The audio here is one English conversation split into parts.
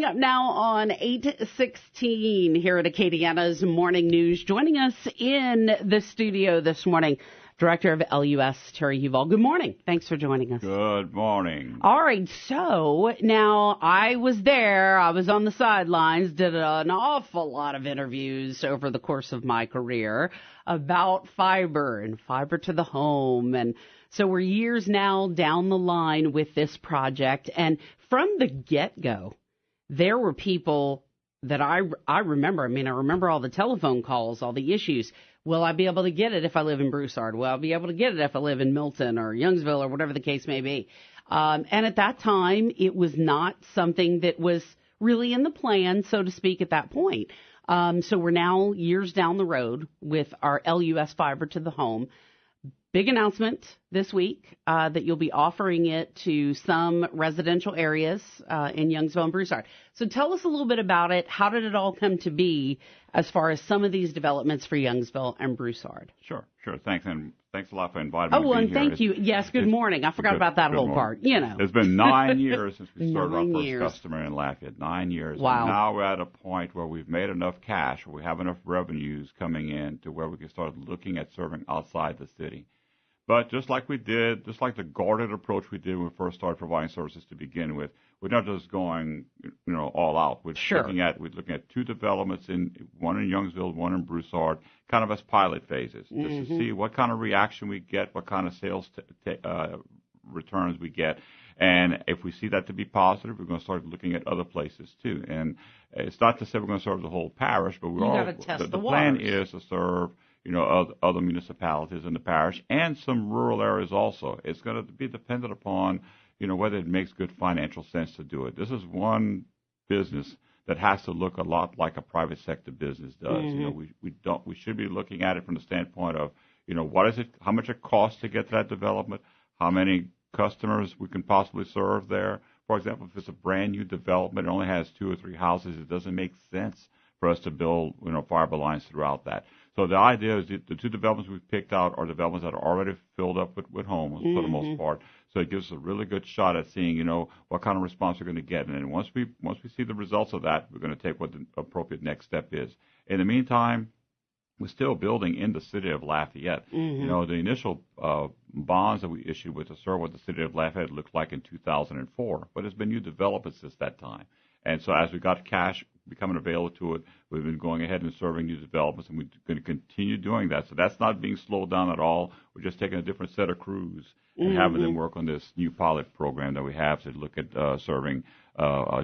up now on 8:16 here at Acadiana's Morning News. Joining us in the studio this morning, Director of LUS Terry Huval. Good morning. Thanks for joining us. Good morning. All right. So now I was there. I was on the sidelines, did an awful lot of interviews over the course of my career about fiber and fiber to the home. And so we're years now down the line with this project. And from the get-go, there were people that I remember. I mean, I remember all the telephone calls, all the issues. Will I be able to get it if I live in Broussard? Will I be able to get it if I live in Milton or Youngsville or whatever the case may be? And at that time, it was not something that was really in the plan, so to speak, at that point. So we're now years down the road with our LUS fiber to the home. Big announcement this week that you'll be offering it to some residential areas in Youngsville and Broussard. So tell us a little bit about it. How did it all come to be as far as some of these developments for Youngsville and Broussard? Sure. Thanks, and thanks a lot for inviting me. Oh, well, and thank you. Yes, good morning. I forgot about that whole part. You know, it's been 9 years since we started our first customer in Lafayette. 9 years. Wow. And now we're at a point where we've made enough cash, we have enough revenues coming in to where we can start looking at serving outside the city. But just like the guarded approach we did when we first started providing services to begin with, we're not just going, all out. We're looking at two developments, one in Youngsville, one in Broussard, kind of as pilot phases, just to see what kind of reaction we get, what kind of sales returns we get. And if we see that to be positive, we're going to start looking at other places too. And it's not to say we're going to serve the whole parish, but the plan is to serve other municipalities in the parish and some rural areas also. It's going to be dependent upon, whether it makes good financial sense to do it. This is one business that has to look a lot like a private sector business does. We should be looking at it from the standpoint of, what is it, how much it costs to get to that development, how many customers we can possibly serve there. For example, if it's a brand new development, it only has 2 or 3 houses, it doesn't make sense for us to build, fiber lines throughout that. So the idea is the two developments we've picked out are developments that are already filled up with homes for the most part. So it gives us a really good shot at seeing, what kind of response we're going to get. And then once we see the results of that, we're going to take what the appropriate next step is. In the meantime, we're still building in the city of Lafayette. The initial bonds that we issued with to serve what the city of Lafayette looked like in 2004, but it's been new developments since that time. And so as we got cash becoming available to it, we've been going ahead and serving new developments, and we're going to continue doing that. So that's not being slowed down at all. We're just taking a different set of crews and having them work on this new pilot program that we have to look at serving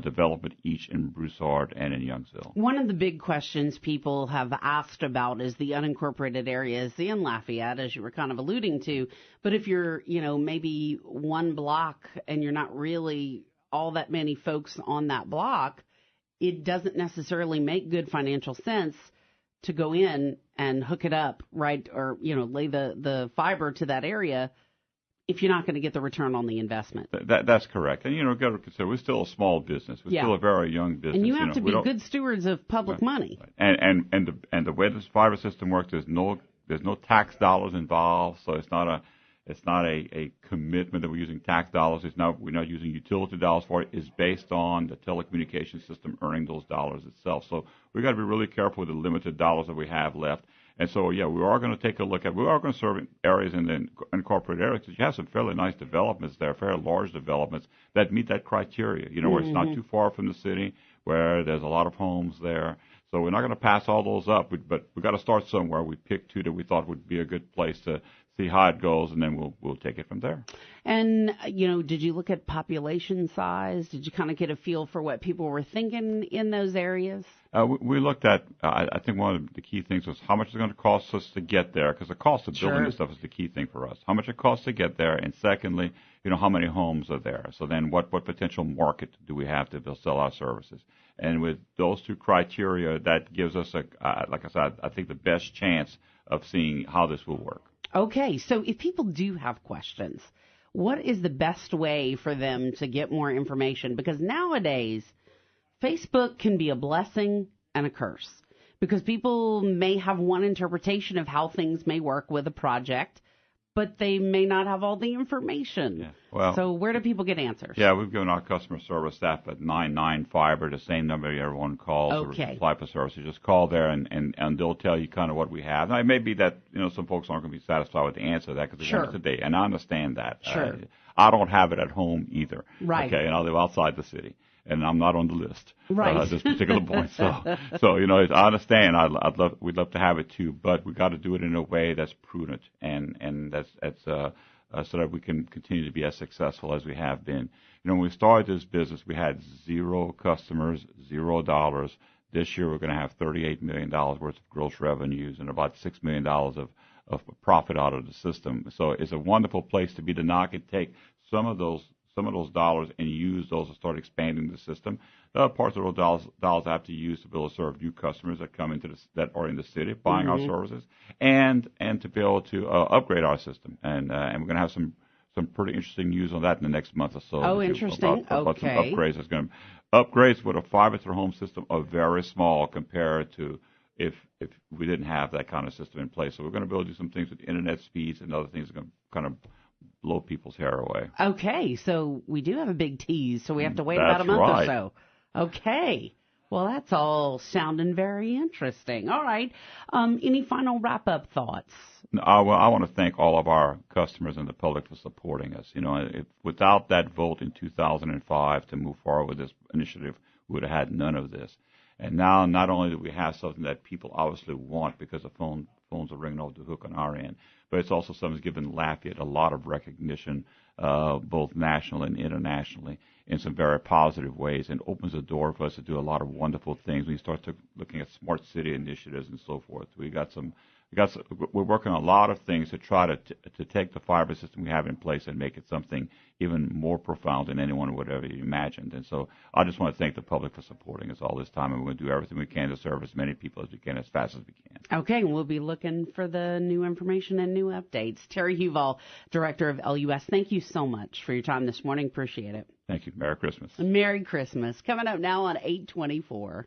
development each in Broussard and in Youngsville. One of the big questions people have asked about is the unincorporated areas in Lafayette, as you were kind of alluding to. But if you're, maybe one block and you're not really all that many folks on that block, it doesn't necessarily make good financial sense to go in and hook it up, right, or, lay the fiber to that area if you're not going to get the return on the investment. That's correct. And, got to consider, we're still a small business. We're still a very young business. And you have to be good stewards of public money. And the way this fiber system works, there's no tax dollars involved, so it's not a commitment that we're using tax dollars. We're not using utility dollars for it. It's based on the telecommunications system earning those dollars itself. So we've got to be really careful with the limited dollars that we have left. And so, we are going to take a look at, we are going to serve areas in the incorporated areas because you have some fairly nice developments there, fairly large developments that meet that criteria, where it's not too far from the city, where there's a lot of homes there. So we're not going to pass all those up, but we've got to start somewhere. We picked 2 that we thought would be a good place to see how it goes, and then we'll take it from there. And, did you look at population size? Did you kind of get a feel for what people were thinking in those areas? We looked at, I think one of the key things was how much it's going to cost us to get there, because the cost of building this stuff is the key thing for us. How much it costs to get there, and secondly, how many homes are there. So then what potential market do we have to sell our services? And with those 2 criteria, that gives us, like I said, I think the best chance of seeing how this will work. Okay, so if people do have questions, what is the best way for them to get more information? Because nowadays, Facebook can be a blessing and a curse, because people may have one interpretation of how things may work with a project, but they may not have all the information. Yeah. Well, so where do people get answers? Yeah, we've given our customer service staff at 99 Fiber, the same number everyone calls, Okay. or apply for services. Just call there and they'll tell you kind of what we have. Now, it may be that, some folks aren't going to be satisfied with the answer to that because they want it today, and I understand that. Sure. I don't have it at home either. Right. Okay, and I live outside the city. And I'm not on the list right. At this particular point. So I understand. We'd love to have it too, but we got to do it in a way that's prudent and that's so that we can continue to be as successful as we have been. When we started this business, we had 0 customers, $0. This year, we're going to have $38 million worth of gross revenues and about $6 million of profit out of the system. So it's a wonderful place to be to knock and take some of those dollars and use those to start expanding the system. The other parts of those dollars I have to use to be able to serve new customers that come that are in the city buying our services, and to be able to upgrade our system. And we're going to have some pretty interesting news on that in the next month or so. Oh, interesting. About some Okay. upgrades. Upgrades with a fiber to the home system are very small compared to if we didn't have that kind of system in place. So we're going to be able to do some things with internet speeds and other things that are going to kind of blow people's hair away. Okay, so we do have a big tease, so we have to wait about a month or so. Okay. Well, that's all sounding very interesting. All right. Any final wrap-up thoughts? I want to thank all of our customers and the public for supporting us. Without that vote in 2005 to move forward with this initiative, we would have had none of this. And now, not only do we have something that people obviously want because the phones are ringing off the hook on our end, but it's also something that's given Lafayette a lot of recognition, both nationally and internationally, in some very positive ways, and opens the door for us to do a lot of wonderful things. When you start looking at smart city initiatives and so forth, we're working on a lot of things to try to take the fiber system we have in place and make it something even more profound than anyone would have imagined. And so I just want to thank the public for supporting us all this time, and we're going to do everything we can to serve as many people as we can as fast as we can. Okay, we'll be looking for the new information and new updates. Terry Huval, Director of LUS, thank you so much for your time this morning. Appreciate it. Thank you. Merry Christmas. Merry Christmas. Coming up now on 824.